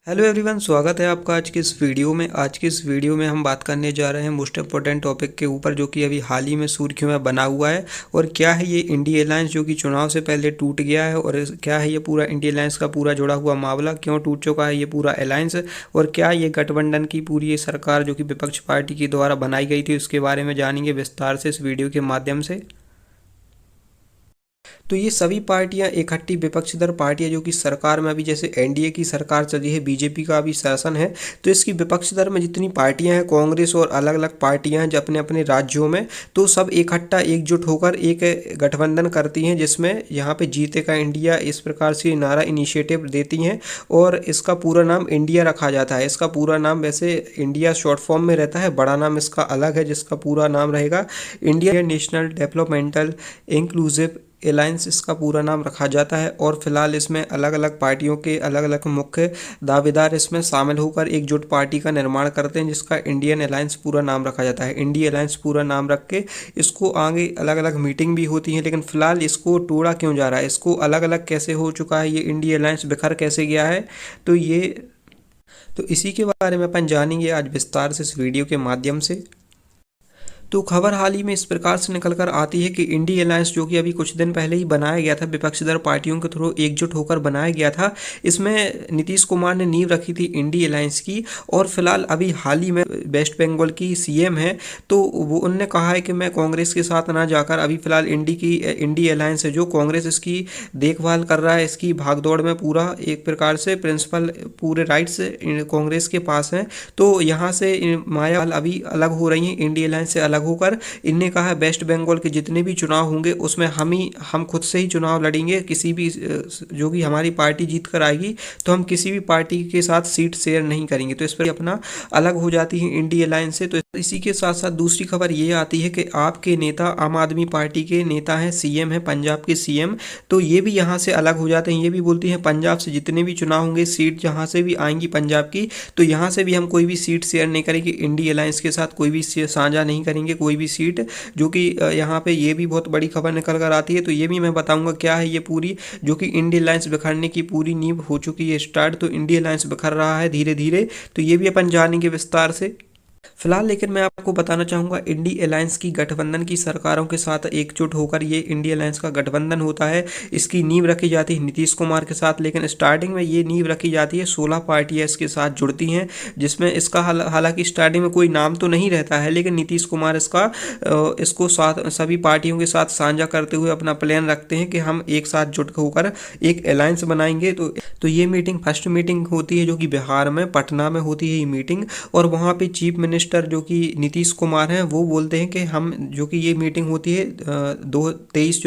Hello everyone, स्वागत है आपका आज की इस वीडियो में। आज की इस वीडियो में हम बात करने जा रहे हैं मोस्ट इम्पोर्टेंट टॉपिक के ऊपर, जो कि अभी हाल ही में सुर्खियों में बना हुआ है। और क्या है ये इंडी अलायंस, जो कि चुनाव से पहले टूट गया है। और क्या है ये पूरा इंडी अलायंस का पूरा जुड़ा हुआ मामला, क्यों टूट चुका है ये पूरा अलायंस। और क्या ये गठबंधन की पूरी ये सरकार जो कि विपक्ष पार्टी के द्वारा बनाई गई थी, उसके बारे में जानेंगे विस्तार से इस वीडियो के माध्यम से। तो ये सभी पार्टियां इकट्ठी विपक्षीदर पार्टियां जो कि सरकार में अभी जैसे एनडीए की सरकार चली है, बीजेपी का अभी शासन है, तो इसकी विपक्षीदर में जितनी पार्टियां हैं, कांग्रेस और अलग अलग पार्टियां हैं जो अपने अपने राज्यों में, तो सब इकट्ठा एकजुट होकर एक गठबंधन करती हैं, जिसमें यहाँ पे जीतेगा इंडिया इस प्रकार से नारा इनिशिएटिव देती हैं। और इसका पूरा नाम इंडिया रखा जाता है। इसका पूरा नाम वैसे इंडिया शॉर्ट फॉर्म में रहता है, बड़ा नाम इसका अलग है, जिसका पूरा नाम रहेगा India national developmental inclusive alliance, इसका पूरा नाम रखा जाता है। और फिलहाल इसमें अलग अलग पार्टियों के अलग अलग मुख्य दावेदार इसमें शामिल होकर एकजुट पार्टी का निर्माण करते हैं, जिसका इंडियन अलायंस पूरा नाम रखा जाता है। इंडिया अलायंस पूरा नाम रख के इसको आगे अलग अलग मीटिंग भी होती है। लेकिन फिलहाल इसको तोड़ा क्यों जा रहा है, इसको अलग अलग कैसे हो चुका है, ये इंडिया अलायंस बिखर कैसे गया है, तो इसी के बारे में अपन जानेंगे आज विस्तार से इस वीडियो के माध्यम से। तो खबर हाल ही में इस प्रकार से निकल कर आती है कि इंडी अलायंस, जो कि अभी कुछ दिन पहले ही बनाया गया था, विपक्षीदर पार्टियों के थ्रू एकजुट होकर बनाया गया था, इसमें नीतीश कुमार ने नींव रखी थी इंडी अलायंस की। और फिलहाल अभी हाल ही में वेस्ट बंगाल की सीएम है, तो वो उनने कहा है कि मैं कांग्रेस के साथ ना जाकर अभी फिलहाल इंडी अलायंस है, जो कांग्रेस इसकी देखभाल कर रहा है, इसकी भागदौड़ में पूरा एक प्रकार से प्रिंसिपल पूरे राइट्स कांग्रेस के पास हैं। तो यहाँ से माया अभी अलग हो रही है, इंडी अलायंस से अलग होकर इनने कहा वेस्ट बंगाल के जितने भी चुनाव होंगे उसमें हम खुद से ही चुनाव लड़ेंगे। किसी भी जो कि हमारी पार्टी जीत कर आएगी, तो हम किसी भी पार्टी के साथ सीट शेयर नहीं करेंगे। तो इस पर अपना अलग हो जाती है इंडी अलायंस से। तो इसी के साथ साथ दूसरी खबर ये आती है कि आपके नेता आम आदमी पार्टी के नेता हैं, सीएम है, पंजाब के सीएम, तो ये भी यहाँ से अलग हो जाते हैं। ये भी बोलती हैं पंजाब से जितने भी चुनाव होंगे, सीट जहाँ से भी आएंगी पंजाब की, तो यहाँ से भी हम कोई भी सीट शेयर नहीं करेंगे, इंडी अलायंस के साथ कोई भी साझा नहीं करेंगे कोई भी सीट। जो कि यहाँ पे ये भी बहुत बड़ी खबर निकल कर आती है। तो ये भी मैं बताऊंगा क्या है ये पूरी, जो कि इंडी अलायंस बिखरने की पूरी नींव हो चुकी है स्टार्ट। तो इंडी अलायंस बिखर रहा है धीरे धीरे, तो ये भी अपन जानेंगे विस्तार से। फिलहाल लेकिन मैं आपको बताना चाहूँगा, इंडी अलायंस की गठबंधन की सरकारों के साथ एकजुट होकर ये इंडी अलायंस का गठबंधन होता है। इसकी नींव रखी जाती है नीतीश कुमार के साथ, लेकिन स्टार्टिंग में ये नींव रखी जाती है 16 पार्टियां इसके साथ जुड़ती हैं, जिसमें इसका हालांकि स्टार्टिंग में कोई नाम तो नहीं रहता है, लेकिन नीतीश कुमार इसको साथ सभी पार्टियों के साथ साझा करते हुए अपना प्लान रखते हैं कि हम एक साथ जुट होकर एक अलायंस बनाएंगे। तो ये मीटिंग फर्स्ट मीटिंग होती है, जो कि बिहार में पटना में होती है ये मीटिंग। और वहाँ पे चीफ मिनिस्टर जो कि नीतीश कुमार हैं, वो बोलते हैं कि हम, जो कि ये मीटिंग होती है 30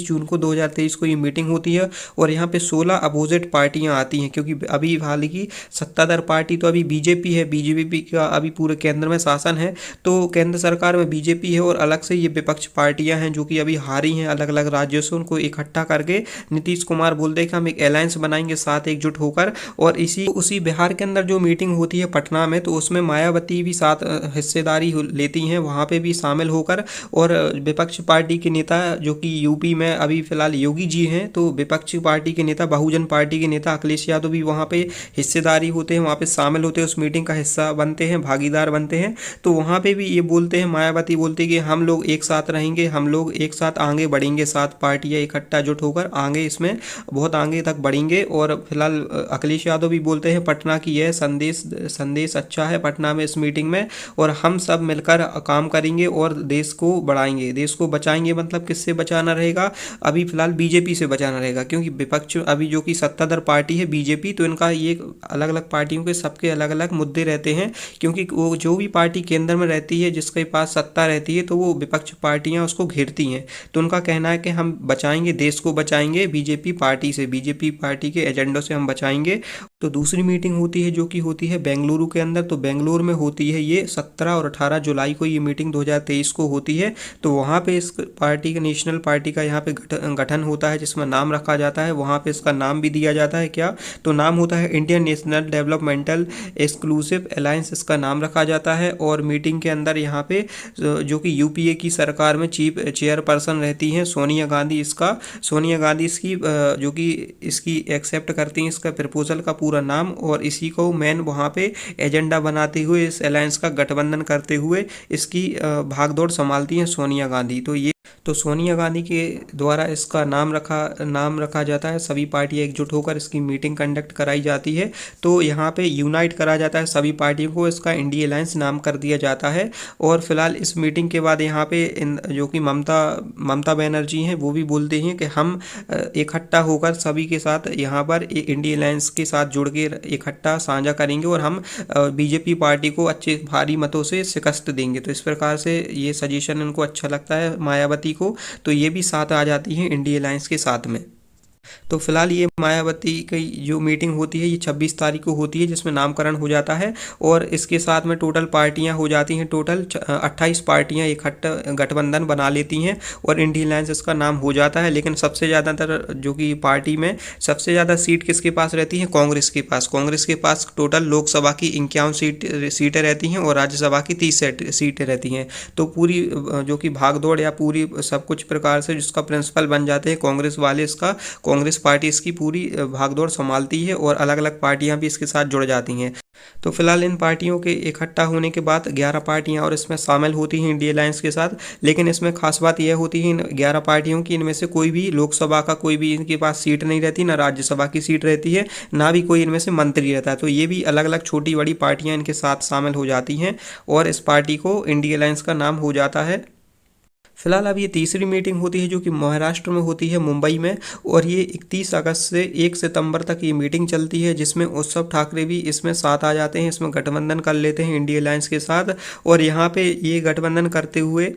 जून को 2023 को ये मीटिंग होती है। और यहाँ पे 16 अपोजिट पार्टियां आती हैं, क्योंकि अभी हाल की सत्ताधार पार्टी तो अभी बीजेपी है, बीजेपी का अभी पूरे केंद्र में शासन है, तो केंद्र सरकार में बीजेपी है। और अलग से ये विपक्ष पार्टियां हैं जो कि अभी हारी हैं अलग अलग राज्यों से, उनको इकट्ठा करके नीतीश कुमार बोलते हैं कि हम एक अलायंस बनाएंगे साथ एकजुट होकर। और उसी बिहार के अंदर जो मीटिंग होती है पटना में, तो उसमें मायावती भी साथ हिस्सेदारी लेती हैं, वहाँ पे भी शामिल होकर। और विपक्ष पार्टी के नेता जो कि यूपी में अभी फिलहाल योगी जी हैं, तो विपक्षी पार्टी के नेता, बहुजन पार्टी के नेता अखिलेश यादव भी वहाँ पे हिस्सेदारी होते हैं, वहाँ पे शामिल होते हैं, उस मीटिंग का हिस्सा बनते हैं, भागीदार बनते हैं। तो वहाँ पे भी ये बोलते हैं, मायावती बोलती है कि हम लोग एक साथ रहेंगे, हम लोग एक साथ आगे बढ़ेंगे, 7 पार्टियाँ इकट्ठा जुट होकर आगे इसमें बहुत आगे तक बढ़ेंगे। और फिलहाल अखिलेश यादव भी बोलते हैं पटना की यह संदेश अच्छा है पटना में इस मीटिंग में, और हम सब मिलकर काम करेंगे और देश को बढ़ाएंगे, देश को बचाएंगे। मतलब किससे बचाना रहेगा, अभी फिलहाल बीजेपी से बचाना रहेगा, क्योंकि विपक्ष अभी जो कि सत्ताधार पार्टी है बीजेपी, तो इनका ये अलग अलग पार्टियों के सबके अलग अलग मुद्दे रहते हैं, क्योंकि वो जो भी पार्टी केंद्र में रहती है, जिसके पास सत्ता रहती है, तो वो विपक्ष पार्टियां उसको घेरती हैं। तो उनका कहना है कि हम बचाएंगे, देश को बचाएंगे बीजेपी पार्टी से, बीजेपी पार्टी के एजेंडों से हम बचाएंगे। तो दूसरी मीटिंग होती है जो कि होती है बेंगलुरु के अंदर, तो बेंगलुरु में होती होती है ये 17 और 18 जुलाई को ये मीटिंग 2023 को होती है। तो वहाँ पे इस पार्टी का, नेशनल पार्टी का यहाँ पे गठन होता है, जिसमें नाम रखा जाता है। वहाँ पे इसका नाम भी दिया जाता है क्या, तो नाम होता है Indian national developmental exclusive alliance, इसका नाम रखा जाता है। और मीटिंग के अंदर यहाँ पे जो कि यूपीए की सरकार में चीफ चेयरपर्सन रहती हैं सोनिया गांधी, इसकी जो कि इसकी एक्सेप्ट करती हैं इसका प्रपोजल का पूरा नाम, और इसी को मेन वहाँ पे एजेंडा बनाते हुए, इस अलायंस का गठबंधन करते हुए इसकी भागदौड़ संभालती हैं सोनिया गांधी। तो सोनिया गांधी के द्वारा इसका नाम रखा जाता है। सभी पार्टियां एकजुट होकर इसकी मीटिंग कंडक्ट कराई जाती है। तो यहाँ पे यूनाइट करा जाता है सभी पार्टियों को, इसका इंडिया अलायंस नाम कर दिया जाता है। और फिलहाल इस मीटिंग के बाद यहाँ पे जो कि ममता बनर्जी हैं वो भी बोलते हैं कि हम इकट्ठा होकर सभी के साथ यहाँ पर इंडिया अलायंस के साथ जुड़ के इकट्ठा साझा करेंगे और हम बीजेपी पार्टी को अच्छे भारी मतों से शिकस्त देंगे। तो इस प्रकार से ये सजेशन उनको अच्छा लगता है मायावती को, तो ये भी साथ आ जाती हैं इंडिया अलायंस के साथ में। तो फिलहाल ये मायावती की जो मीटिंग होती है ये 26 तारीख को होती है, जिसमें नामकरण हो जाता है। और इसके साथ में टोटल पार्टियां हो जाती हैं, टोटल 28 पार्टियां इकट्ठा गठबंधन बना लेती हैं और इंडियन अलायंस इसका नाम हो जाता है। लेकिन सबसे ज़्यादातर जो कि पार्टी में सबसे ज़्यादा सीट किसके पास रहती है, कांग्रेस के पास टोटल लोकसभा की 51 सीटें रहती हैं और राज्यसभा की 30 सीटें रहती हैं। तो पूरी जो कि भागदौड़ या पूरी सब कुछ प्रकार से जिसका प्रिंसिपल बन जाते हैं कांग्रेस वाले, कांग्रेस पार्टी इसकी पूरी भागदौड़ संभालती है और अलग अलग पार्टियां भी इसके साथ जुड़ जाती हैं। तो फिलहाल इन पार्टियों के इकट्ठा होने के बाद 11 पार्टियां और इसमें शामिल होती हैं इंडिया अलायंस के साथ। लेकिन इसमें खास बात यह होती है इन 11 पार्टियों की, इनमें से कोई भी लोकसभा का कोई भी इनके पास सीट नहीं रहती, ना राज्यसभा की सीट रहती है, ना भी कोई इनमें से मंत्री रहता है। तो ये भी अलग अलग छोटी बड़ी पार्टियां इनके साथ शामिल हो जाती हैं और इस पार्टी को इंडिया अलायंस का नाम हो जाता है। फिलहाल अब ये तीसरी मीटिंग होती है जो कि महाराष्ट्र में होती है, मुंबई में, और ये 31 अगस्त से 1 सितंबर तक ये मीटिंग चलती है, जिसमें उद्धव ठाकरे भी इसमें साथ आ जाते हैं, इसमें गठबंधन कर लेते हैं इंडिया अलायंस के साथ। और यहाँ पे ये गठबंधन करते हुए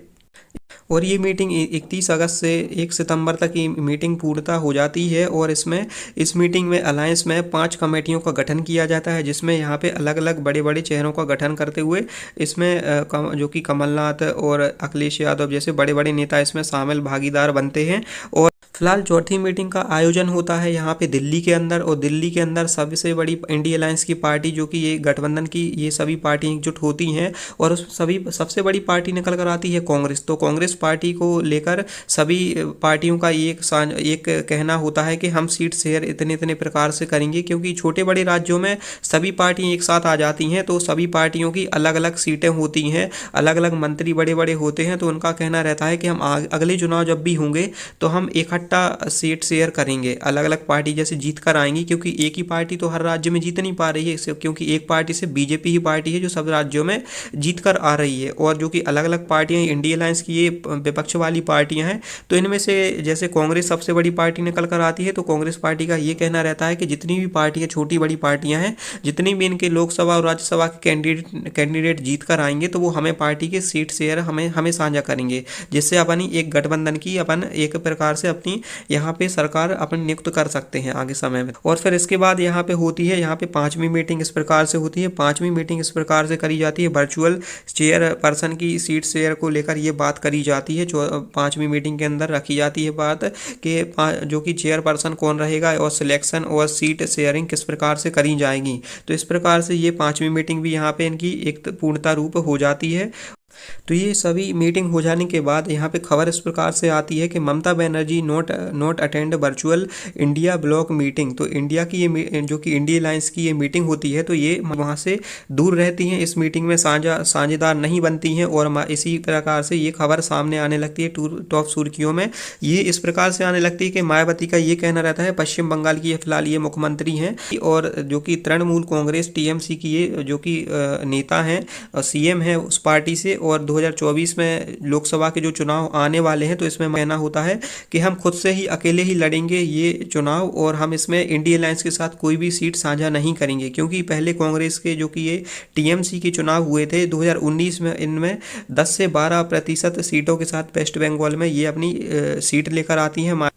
और ये मीटिंग 31 अगस्त से 1 सितंबर तक ये मीटिंग पूर्णतः हो जाती है। और इस मीटिंग में अलायंस में 5 कमेटियों का गठन किया जाता है, जिसमें यहाँ पे अलग अलग बड़े बड़े चेहरों का गठन करते हुए इसमें जो कि कमलनाथ और अखिलेश यादव जैसे बड़े बड़े नेता इसमें शामिल भागीदार बनते हैं। और फिलहाल चौथी मीटिंग का आयोजन होता है यहाँ पे दिल्ली के अंदर, और दिल्ली के अंदर सबसे बड़ी इंडिया अलायंस की पार्टी जो कि ये गठबंधन की ये सभी पार्टियां एकजुट होती हैं और उस सबसे बड़ी पार्टी निकल कर आती है कांग्रेस। तो कांग्रेस पार्टी को लेकर सभी पार्टियों का एक कहना होता है कि हम सीट शेयर इतने इतने प्रकार से करेंगे, क्योंकि छोटे बड़े राज्यों में सभी पार्टियां एक साथ आ जाती हैं, तो सभी पार्टियों की अलग अलग सीटें होती हैं, अलग अलग मंत्री बड़े बड़े होते हैं। तो उनका कहना रहता है कि हम अगले चुनाव जब भी होंगे तो हम इकट्ठा सीट शेयर करेंगे, अलग अलग पार्टी जैसे जीत कर आएंगी, क्योंकि एक ही पार्टी तो हर राज्य में जीत नहीं पा रही है, क्योंकि एक पार्टी से बीजेपी ही पार्टी है जो सब राज्यों में जीत कर आ रही है। और जो कि अलग अलग पार्टियां इंडिया अलायंस की ये विपक्ष वाली पार्टियां हैं, तो इनमें से जैसे कांग्रेस सबसे बड़ी पार्टी निकल कर आती है, तो कांग्रेस पार्टी का ये कहना रहता है कि जितनी भी पार्टियां छोटी बड़ी पार्टियां हैं, जितनी भी इनके लोकसभा और राज्यसभा के कैंडिडेट जीत कर आएंगे, तो वो हमें पार्टी के सीट शेयर हमें साझा करेंगे, जिससे अपनी एक गठबंधन की अपन एक प्रकार से अपनी यहाँ पे सरकार अपन नियुक्त कर सकते हैं आगे समय में। और फिर इसके बाद यहाँ पे होती है, यहाँ पे 5वीं मीटिंग इस प्रकार से होती है। 5वीं मीटिंग इस प्रकार से करी जाती है, वर्चुअल चेयर पर्सन की सीट शेयर को लेकर ये बात करी जाती है। 5वीं मीटिंग के अंदर रखी जाती है बात कि जो कि चेयर पर्सन कौन रहेगा और सिलेक्शन और सीट शेयरिंग किस प्रकार से करी जाएगी। तो इस प्रकार से ये 5वीं मीटिंग भी यहाँ पे इनकी एक पूर्णता रूप हो जाती है। तो ये सभी मीटिंग हो जाने के बाद यहाँ पे खबर इस प्रकार से आती है कि Mamata Banerjee not attend virtual India block meeting. तो इंडिया की ये जो कि इंडिया अलायंस की ये मीटिंग होती है, तो ये वहाँ से दूर रहती हैं, इस मीटिंग में साझेदार नहीं बनती हैं। और इसी प्रकार से ये खबर सामने आने लगती है टॉप सुर्खियों में। ये इस प्रकार से आने लगती है कि मायावती का ये कहना रहता है, पश्चिम बंगाल की फिलहाल ये मुख्यमंत्री हैं और जो कि तृणमूल कांग्रेस टीएमसी की ये जो कि नेता हैं, सीएम है उस पार्टी से। और 2024 में लोकसभा के जो चुनाव आने वाले हैं, तो इसमें कहना होता है कि हम खुद से ही अकेले ही लड़ेंगे ये चुनाव और हम इसमें इंडिया अलायंस के साथ कोई भी सीट साझा नहीं करेंगे। क्योंकि पहले कांग्रेस के जो कि ये टीएमसी के चुनाव हुए थे 2019 में, इनमें 10 से 12% सीटों के साथ वेस्ट बंगाल में ये अपनी सीट लेकर आती हैं।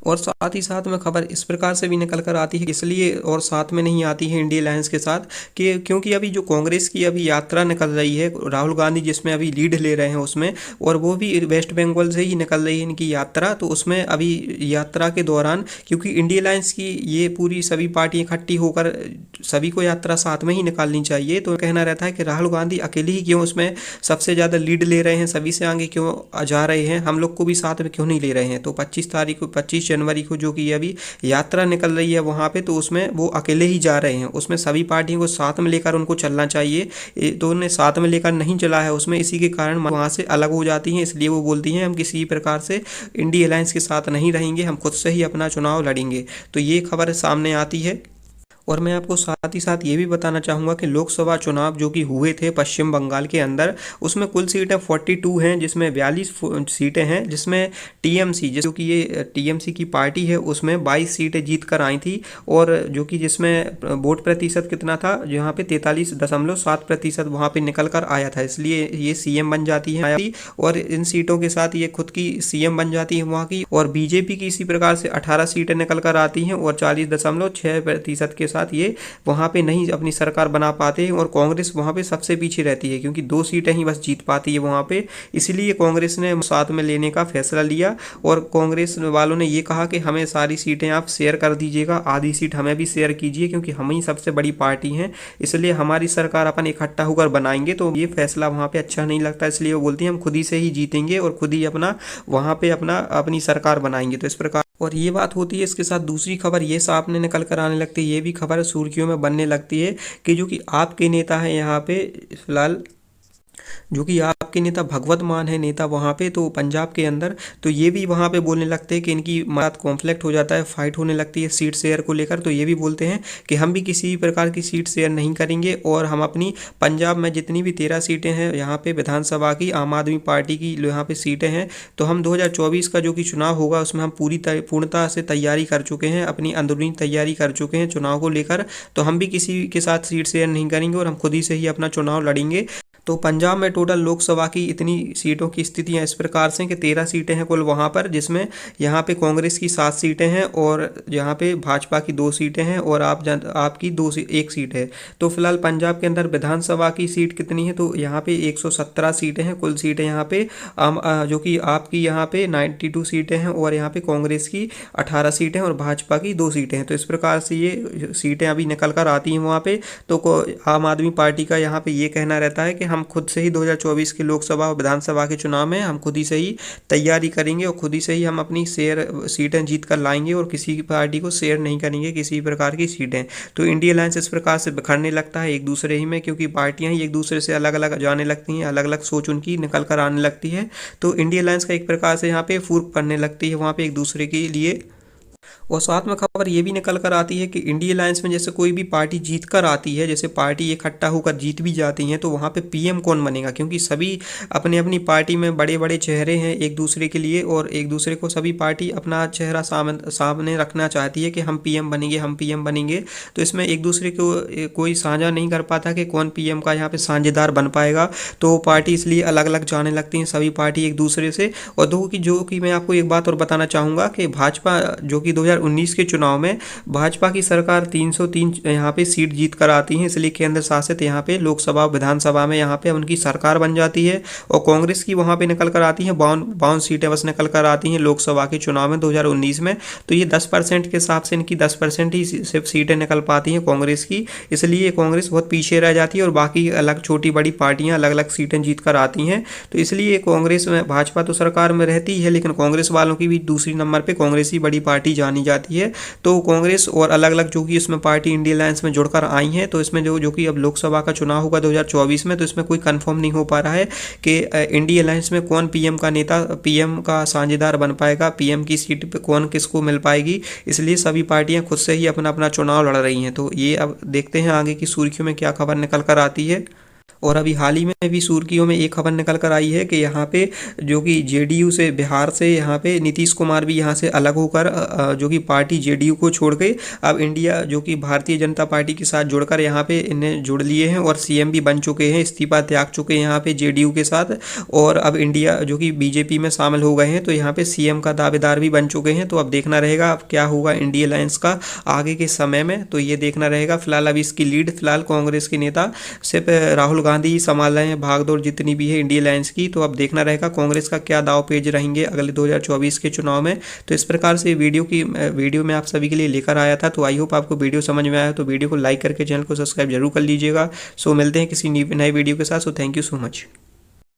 और साथ ही साथ में खबर इस प्रकार से भी निकल कर आती है, इसलिए और साथ में नहीं आती है इंडिया अलायंस के साथ, कि क्योंकि अभी जो कांग्रेस की अभी यात्रा निकल रही है, राहुल गांधी जिसमें अभी लीड ले रहे हैं उसमें, और वो भी वेस्ट बंगाल से ही निकल रही है इनकी यात्रा। तो उसमें अभी यात्रा के दौरान, क्योंकि इंडिया अलायंस की ये पूरी सभी पार्टियां इकट्ठी होकर सभी को यात्रा साथ में ही निकालनी चाहिए, तो कहना रहता है कि राहुल गांधी अकेले ही क्यों उसमें सबसे ज़्यादा लीड ले रहे हैं, सभी से आगे क्यों जा रहे हैं, हम लोग को भी साथ में क्यों नहीं ले रहे हैं। तो 25 जनवरी को जो कि अभी यात्रा निकल रही है वहाँ पे, तो उसमें वो अकेले ही जा रहे हैं, उसमें सभी पार्टियों को साथ में लेकर उनको चलना चाहिए। तो उन्हें साथ में लेकर नहीं चला है उसमें, इसी के कारण वहाँ से अलग हो जाती हैं। इसलिए वो बोलती हैं हम किसी प्रकार से इंडिया अलायंस के साथ नहीं रहेंगे, हम खुद से ही अपना चुनाव लड़ेंगे। तो ये खबर सामने आती है। और मैं आपको साथ ही साथ ये भी बताना चाहूँगा कि लोकसभा चुनाव जो कि हुए थे पश्चिम बंगाल के अंदर, उसमें कुल सीटें 42 हैं, जिसमें 42 सीटें हैं, जिसमें टीएमसी, जो कि ये टीएमसी की पार्टी है, उसमें 22 सीटें जीत कर आई थी। और जो कि जिसमें वोट प्रतिशत कितना था, यहाँ पे 43.7% वहाँ पे निकल कर आया था, इसलिए ये सीएम बन जाती है। और इन सीटों के साथ ये खुद की सीएम बन जाती है वहाँ की। और बीजेपी की इसी प्रकार से 18 सीटें निकल कर आती हैं और 40.6% के साथ ये वहाँ पे नहीं अपनी सरकार बना पाते हैं। और कांग्रेस वहाँ पे सबसे पीछे रहती है, क्योंकि 2 सीटें ही बस जीत पाती है वहाँ पे, इसलिए कांग्रेस ने साथ में लेने का फैसला लिया। और कांग्रेस वालों ने ये कहा कि हमें सारी सीटें आप शेयर कर दीजिएगा, आधी सीट हमें भी शेयर कीजिए, क्योंकि हम ही सबसे बड़ी पार्टी हैं, इसलिए हमारी सरकार अपन इकट्ठा होकर बनाएंगे। तो ये फैसला वहाँ पे अच्छा नहीं लगता, इसलिए वो बोलती हैं हम खुद ही से ही जीतेंगे और खुद ही अपना वहाँ पे अपनी सरकार बनाएंगे। तो इस प्रकार, और ये बात होती है, इसके साथ दूसरी खबर ये सामने निकल कर आने लगती है, ये भी खबर सुर्खियों में बनने लगती है कि जो कि आपके नेता हैं यहाँ पे फिलहाल, जो कि आपके नेता भगवत मान है नेता वहाँ पे, तो पंजाब के अंदर, तो ये भी वहाँ पे बोलने लगते हैं कि इनकी बात कॉन्फ्लिक्ट हो जाता है, फाइट होने लगती है सीट शेयर को लेकर। तो ये भी बोलते हैं कि हम भी किसी भी प्रकार की सीट शेयर नहीं करेंगे, और हम अपनी पंजाब में जितनी भी 13 सीटें हैं यहाँ पे विधानसभा की, आम आदमी पार्टी की यहाँ पे सीटें हैं, तो हम 2024 का जो कि चुनाव होगा उसमें हम पूर्णतः से तैयारी कर चुके हैं, अपनी अंदरूनी तैयारी कर चुके हैं चुनाव को लेकर। तो हम भी किसी के साथ सीट शेयर नहीं करेंगे और हम खुद ही से ही अपना चुनाव लड़ेंगे। तो पंजाब में टोटल लोकसभा की इतनी सीटों की स्थितियां इस प्रकार से कि 13 सीटें हैं कुल वहां पर, जिसमें यहाँ पे कांग्रेस की 7 सीटें हैं और यहाँ पे भाजपा की 2 सीटें हैं और आपकी 1 सीट है। तो फिलहाल पंजाब के अंदर विधानसभा की सीट कितनी है, तो यहाँ पे 117 सीटें हैं कुल सीटें यहाँ पे, जो कि आपकी यहाँ पे 92 सीटें हैं और यहाँ पे कांग्रेस की 18 सीटें और भाजपा की 2 सीटें हैं। तो इस प्रकार से ये सीटें अभी निकल कर आती हैं वहाँ पे। तो आम आदमी पार्टी का यहाँ पे ये कहना रहता है कि हम खुद से ही 2024 के लोकसभा और विधानसभा के चुनाव में हम खुद ही से ही तैयारी करेंगे और खुद ही से ही हम अपनी सीटें जीत कर लाएंगे और किसी पार्टी को शेयर नहीं करेंगे किसी प्रकार की सीटें। तो इंडिया अलायंस इस प्रकार से बिखरने लगता है एक दूसरे ही में, क्योंकि पार्टियां ही एक दूसरे से अलग अलग जाने लगती हैं, अलग अलग सोच उनकी निकल कर आने लगती है। तो इंडिया अलायंस का एक प्रकार से यहाँ पे फूर्क पड़ने लगती है वहाँ पे एक दूसरे के लिए। और साथ में खबर ये भी निकल कर आती है कि इंडिया अलायंस में जैसे कोई भी पार्टी जीत कर आती है, जैसे पार्टी इकट्ठा होकर जीत भी जाती हैं, तो वहाँ पे पीएम कौन बनेगा, क्योंकि सभी अपनी अपनी पार्टी में बड़े बड़े चेहरे हैं एक दूसरे के लिए, और एक दूसरे को सभी पार्टी अपना चेहरा सामने रखना चाहती है कि हम पीएम बनेंगे, हम पीएम बनेंगे। तो इसमें एक दूसरे को कोई साझा नहीं कर पाता कि कौन पीएम का यहाँ पे साझेदार बन पाएगा। तो पार्टी इसलिए अलग अलग जाने लगती हैं सभी पार्टी एक दूसरे से। और जो कि मैं आपको एक बात और बताना चाहूँगा कि भाजपा जो कि 2019 के चुनाव में भाजपा की सरकार 303 यहाँ पे सीट जीत कर आती है, इसलिए केंद्र शासित यहाँ पे लोकसभा विधानसभा में यहाँ पे उनकी सरकार बन जाती है। और कांग्रेस की वहाँ पे निकल कर आती है 52 सीटें बस निकल कर आती हैं लोकसभा के चुनाव में 2019 में। तो ये 10% के हिसाब से इनकी 10% ही सिर्फ सीटें निकल पाती हैं कांग्रेस की, इसलिए कांग्रेस बहुत पीछे रह जाती है और बाकी अलग छोटी बड़ी पार्टियां अलग अलग सीटें जीत कर आती हैं। तो इसलिए कांग्रेस में, भाजपा तो सरकार में रहती है लेकिन कांग्रेस वालों की भी दूसरी नंबर पे कांग्रेस ही बड़ी पार्टी जानी जाती है। तो कांग्रेस और अलग अलग जो कि इसमें पार्टी इंडिया अलायंस में जुड़कर आई हैं, तो इसमें जो कि अब लोकसभा का चुनाव होगा 2024 में, तो इसमें कोई कंफर्म नहीं हो पा रहा है कि इंडिया अलायंस में कौन पीएम का नेता, पीएम का साझेदार बन पाएगा, पीएम की सीट पे कौन किसको मिल पाएगी। इसलिए सभी पार्टियां खुद से ही अपना अपना चुनाव लड़ रही हैं। तो ये अब देखते हैं आगे की सुर्खियों में क्या खबर निकल कर आती है। और अभी हाल ही में भी सुर्खियों में एक खबर निकल कर आई है कि यहाँ पे जो कि जेडीयू से, बिहार से यहाँ पे नीतीश कुमार भी यहाँ से अलग होकर जो कि पार्टी जेडीयू को छोड़ के अब इंडिया जो कि भारतीय जनता पार्टी के साथ जुड़कर यहाँ पे इन्हें जुड़ लिए हैं और सीएम भी बन चुके हैं, इस्तीफा त्याग चुके हैं यहाँ पे जेडीयू के साथ, और अब इंडिया जो कि बीजेपी में शामिल हो गए हैं, तो यहाँ पे सीएम का दावेदार भी बन चुके हैं। तो अब देखना रहेगा अब क्या होगा इंडिया अलायंस का आगे के समय में, तो ये देखना रहेगा। फिलहाल अभी इसकी लीड फिलहाल कांग्रेस के नेता सिर्फ राहुल गांधी ही संभाल रहे हैं, भागदौड़ जितनी भी है इंडिया अलायंस की। तो अब देखना रहेगा कांग्रेस का क्या दाव पेज रहेंगे अगले 2024 के चुनाव में। तो इस प्रकार से वीडियो में आप सभी के लिए लेकर आया था। तो आई होप आपको वीडियो समझ में आया, तो वीडियो को लाइक करके चैनल को सब्सक्राइब जरूर कर लीजिएगा। सो मिलते हैं किसी नई वीडियो के साथ। So thank you so much.